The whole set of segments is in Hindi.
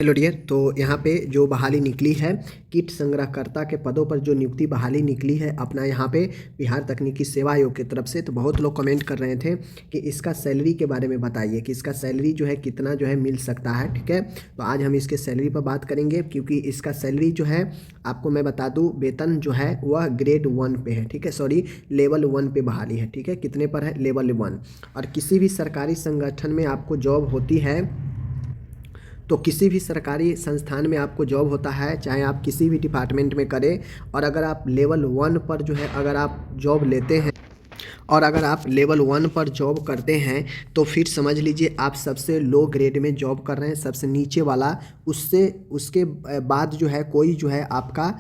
हेलो डियर, तो यहाँ पे जो बहाली निकली है किट संग्रहकर्ता के पदों पर जो नियुक्ति बहाली निकली है अपना यहाँ पे बिहार तकनीकी सेवा आयोग की तरफ से, तो बहुत लोग कमेंट कर रहे थे कि इसका सैलरी के बारे में बताइए कि इसका सैलरी जो है कितना जो है मिल सकता है। ठीक है, तो आज हम इसके सैलरी पर बात करेंगे क्योंकि इसका सैलरी जो है आपको मैं बता दूँ, वेतन जो है वह ग्रेड 1 पे है। ठीक है, सॉरी लेवल 1 पे बहाली है। ठीक है, कितने पर है? लेवल 1। और किसी भी सरकारी संगठन में आपको जॉब होती है, तो किसी भी सरकारी संस्थान में आपको जॉब होता है, चाहे आप किसी भी डिपार्टमेंट में करें, और अगर आप लेवल 1 पर जो है अगर आप जॉब लेते हैं और अगर आप लेवल 1 पर जॉब करते हैं तो फिर समझ लीजिए आप सबसे लो ग्रेड में जॉब कर रहे हैं, सबसे नीचे वाला। उससे उसके बाद जो है कोई जो है आपका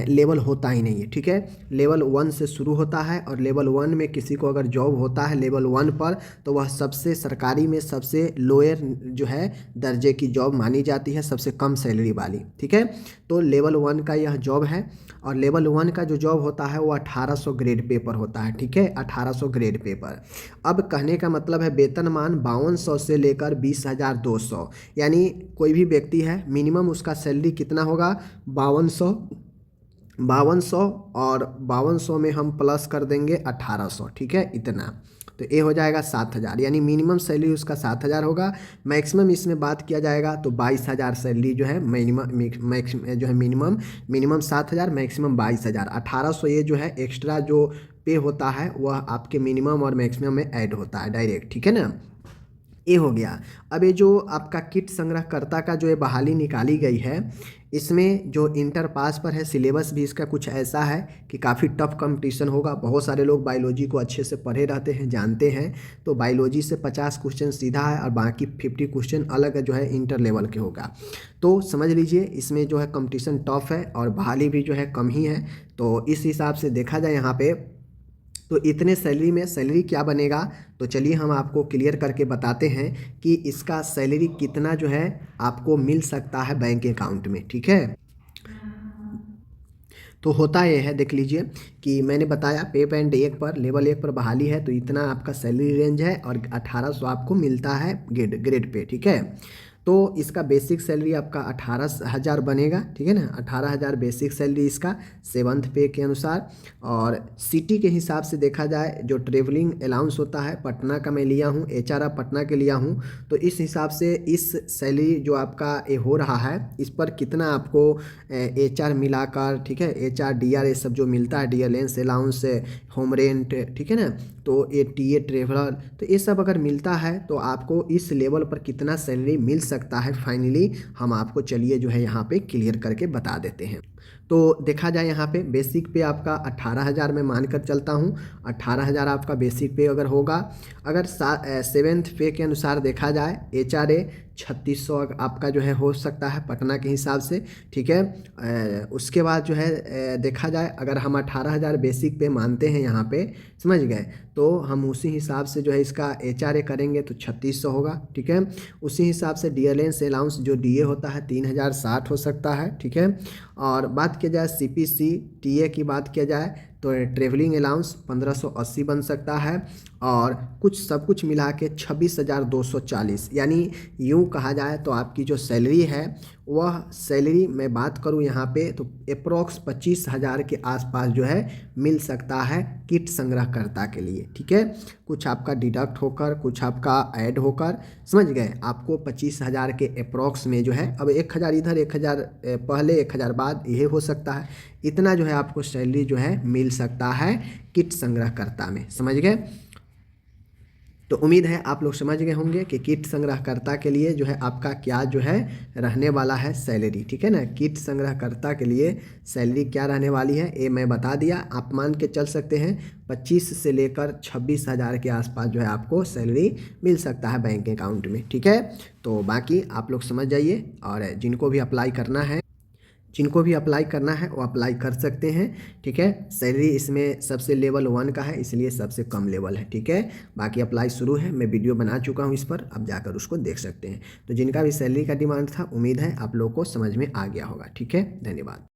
लेवल होता ही नहीं है। ठीक है, लेवल 1 से शुरू होता है और लेवल 1 में किसी को अगर जॉब होता है लेवल 1 पर, तो वह सबसे सरकारी में सबसे लोअर जो है दर्जे की जॉब मानी जाती है, सबसे कम सैलरी वाली। ठीक है, तो लेवल 1 का यह जॉब है और लेवल 1 का जो जॉब होता है वो 1800 ग्रेड पे पर होता है। ठीक है, 1800 ग्रेड पे पर। अब कहने का मतलब है वेतनमान 5200 से लेकर 20,200, यानी कोई भी व्यक्ति है मिनिमम उसका सैलरी कितना होगा? 5200 और 5200 में हम प्लस कर देंगे 1800। ठीक है, इतना तो ये हो जाएगा 7000, यानी मिनिमम सैलरी उसका 7000 होगा। मैक्सिमम इसमें बात किया जाएगा तो 22,000 सैलरी जो है मिनिमम जो है मिनिमम 7000, मैक्सिमम 22,000। 1800 ये जो है एक्स्ट्रा जो पे होता है वह आपके मिनिमम और मैक्सिमम में ऐड होता है डायरेक्ट। ठीक है ना, ये हो गया। अब ये जो आपका किट संग्रहकर्ता का जो ये बहाली निकाली गई है, इसमें जो इंटर पास पर है, सिलेबस भी इसका कुछ ऐसा है कि काफ़ी टफ कंपटीशन होगा। बहुत सारे लोग बायोलॉजी को अच्छे से पढ़े रहते हैं, जानते हैं, तो बायोलॉजी से 50 क्वेश्चन सीधा है और बाकी 50 क्वेश्चन अलग जो है इंटर लेवल के होगा। तो समझ लीजिए इसमें जो है कंपटीशन टफ है और बहाली भी जो है कम ही है। तो इस हिसाब से देखा जाए यहाँ पे, तो इतने सैलरी में सैलरी क्या बनेगा, तो चलिए हम आपको क्लियर करके बताते हैं कि इसका सैलरी कितना जो है आपको मिल सकता है बैंक अकाउंट में। ठीक है, तो होता यह है, देख लीजिए कि मैंने बताया पे बैंड 1 पर लेवल 1 पर बहाली है, तो इतना आपका सैलरी रेंज है और 1800 आपको मिलता है ग्रेड पे। ठीक है, तो इसका बेसिक सैलरी आपका 18,000 बनेगा। ठीक है ना, 18,000 बेसिक सैलरी इसका 7th पे के अनुसार। और सिटी के हिसाब से देखा जाए, जो ट्रेवलिंग अलाउंस होता है, पटना का मैं लिया हूँ, HR पटना के लिया हूँ, तो इस हिसाब से इस सैलरी जो आपका ये हो रहा है, इस पर कितना आपको HR मिलाकर, ठीक है, HR DR ये सब जो मिलता है, डियरेंस अलाउंस, होम रेंट, ठीक है ना, तो ये TA ट्रेवलर, तो ये सब अगर मिलता है तो आपको इस लेवल पर कितना सैलरी मिल सकता है फाइनली हम आपको चलिए जो है यहाँ पे क्लियर करके बता देते हैं। तो देखा जाए यहाँ पे बेसिक पे आपका 18,000 में मान कर चलता हूँ। 18,000 आपका बेसिक पे अगर होगा, अगर 7th पे के अनुसार देखा जाए HRA 3600 आपका जो है हो सकता है पटना के हिसाब से। ठीक है, उसके बाद जो है देखा जाए, अगर हम 18,000 बेसिक पे मानते हैं यहाँ पे, समझ गए, तो हम उसी हिसाब से जो है इसका HRA करेंगे तो 3600 होगा। ठीक है, उसी हिसाब से डियरेंस अलाउंस जो DA होता है 3060 हो सकता है। ठीक है, और बात किया जाए CPC TA की बात किया जाए तो ट्रेवलिंग अलाउंस 1580 बन सकता है, और कुछ सब कुछ मिला के 26,240, यानी यूँ कहा जाए तो आपकी जो सैलरी है वह सैलरी मैं बात करूं यहाँ पे तो अप्रॉक्स 25,000 के आसपास जो है मिल सकता है किट संग्रहकर्ता के लिए। ठीक है, कुछ आपका डिडक्ट होकर, कुछ आपका ऐड होकर, समझ गए, आपको 25,000 के अप्रॉक्स में जो है, अब 1,000 इधर 1,000 पहले 1,000 बाद, ये हो सकता है, इतना जो है आपको सैलरी जो है मिल सकता है किट संग्रहकर्ता में। समझ गए, तो उम्मीद है आप लोग समझ गए होंगे कि किट संग्रहकर्ता के लिए जो है आपका क्या जो है रहने वाला है सैलरी। ठीक है ना, किट संग्रहकर्ता के लिए सैलरी क्या रहने वाली है ये मैं बता दिया। आप मान के चल सकते हैं 25 से लेकर 26,000 के आसपास जो है आपको सैलरी मिल सकता है बैंक अकाउंट में। ठीक है, तो बाकी आप लोग समझ जाइए, और जिनको भी अप्लाई करना है वो अप्लाई कर सकते हैं। ठीक है, सैलरी इसमें सबसे लेवल 1 का है, इसलिए सबसे कम लेवल है। ठीक है, बाकी अप्लाई शुरू है, मैं वीडियो बना चुका हूँ इस पर, अब जाकर उसको देख सकते हैं। तो जिनका भी सैलरी का डिमांड था, उम्मीद है आप लोग को समझ में आ गया होगा। ठीक है, धन्यवाद।